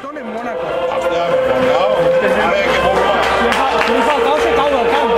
Charlton en Mónaco. Hòstia, a veure què vol. Si li fa el cau, se cau del camp.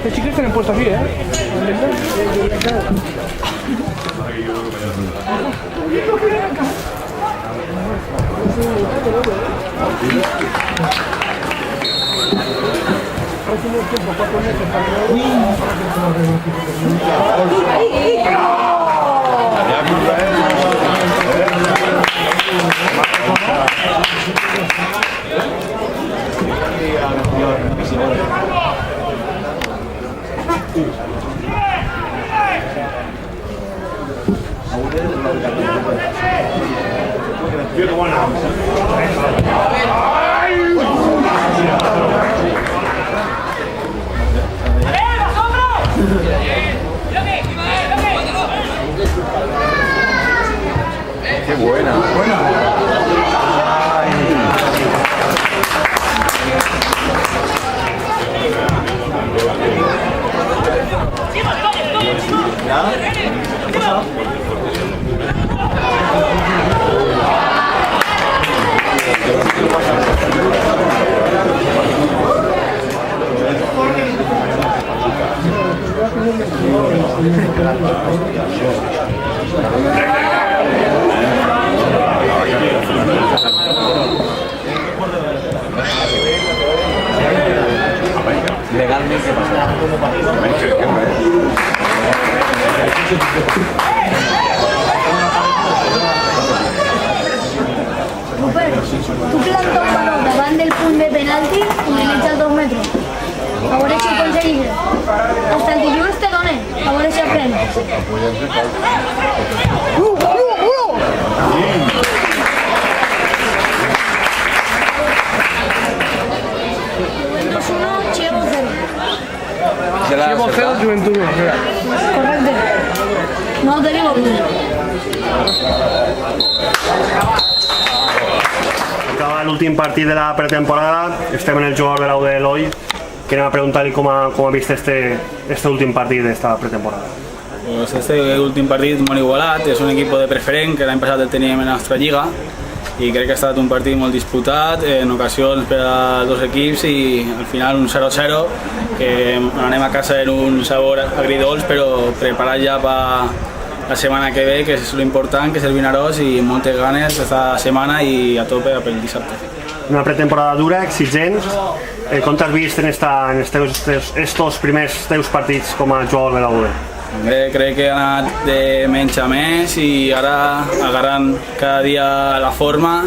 Los chicos tienen puesto aquí, ¿eh? Qué buena. Legalmente Tu planta un baló davant del punt de penalti utilitza 2 metres. A veure si ho aconseguiré. Hasta el dilluns te donen. A veure si aprendes. 2-1, Chievo 0. Chievo 0, Juventud 1. Correcte. No te digo bien. Acaba l'últim partit de la pretemporada, estem en el jugador de l'Aude Eloi. Querem preguntar-li com ha vist este últim partit d'esta pretemporada. Pues este últim partit molt igualat, és un equip de preferent que l'any passat el teníem en la nostra lliga i crec que ha estat un partit molt disputat, en ocasions per als dos equips i al final un 0-0 que anem a casa en un sabor agridolç però preparat ja per la setmana que ve, que és l'important, que és el Vinaròs i moltes ganes aquesta setmana i a tope pel dissabte. Una pretemporada dura, exigent. Com t'has vist en estos primers teus partits com a jugador de l'Aude? Crec que he anat de menys a més i ara agarrant cada dia la forma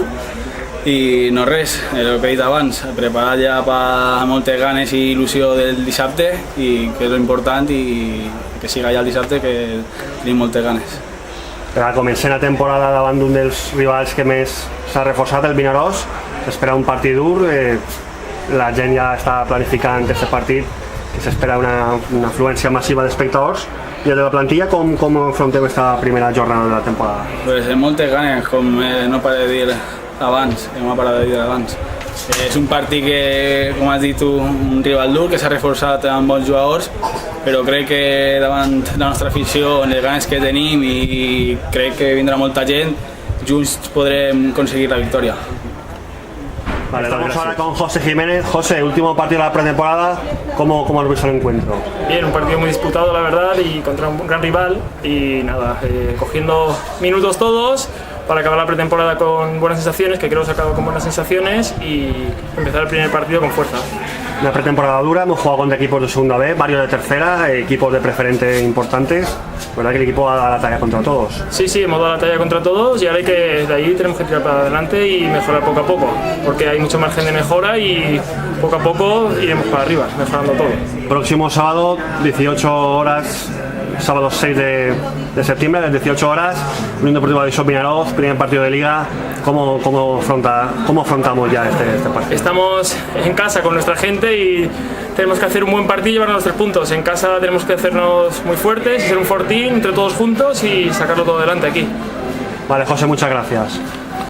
i no res, el que he dit abans, preparat ja per moltes ganes i il·lusió del dissabte i que és important i que siga ja el dissabte que tenim moltes ganes. Per començar la temporada davant d'un dels rivals que més s'ha reforçat, el Vinaròs, s'espera un partit dur, la gent ja està planificant aquest partit, que s'espera una afluència massiva d'espectadors. I de la plantilla, com afronteu aquesta primera jornada de la temporada? Pues amb moltes ganes, com no paré de dir abans, És un partit que, com has dit tu, un rival dur, que s'ha reforçat amb bons jugadors, però crec que davant la nostra afició, les ganes que tenim i crec que vindrà molta gent, junts podrem aconseguir la victòria. Vale, estamos ahora con José Jiménez. José, último partido de la pretemporada, ¿cómo has visto el encuentro? Bien, un partido muy disputado la verdad y contra un gran rival y nada, cogiendo minutos todos para acabar la pretemporada con buenas sensaciones, que creo que he sacado con buenas sensaciones y empezar el primer partido con fuerza. una pretemporada dura, hemos jugado contra equipos de segunda B, varios de tercera, equipos de preferente importantes. La verdad que el equipo ha dado la talla contra todos. Sí, hemos dado la talla contra todos y ahora de ahí tenemos que tirar para adelante y mejorar poco a poco, porque hay mucho margen de mejora y poco a poco iremos para arriba, mejorando todo. Próximo sábado, 18 horas, sábado 6 de septiembre, a las 18 horas, Unión Deportiva de Vinaroz, primer partido de Liga. ¿Cómo afrontamos ya este partido? Estamos en casa con nuestra gente y tenemos que hacer un buen partido y llevarnos los 3 puntos. En casa tenemos que hacernos muy fuertes, hacer un fortín entre todos juntos y sacarlo todo adelante aquí. Vale, José, muchas gracias.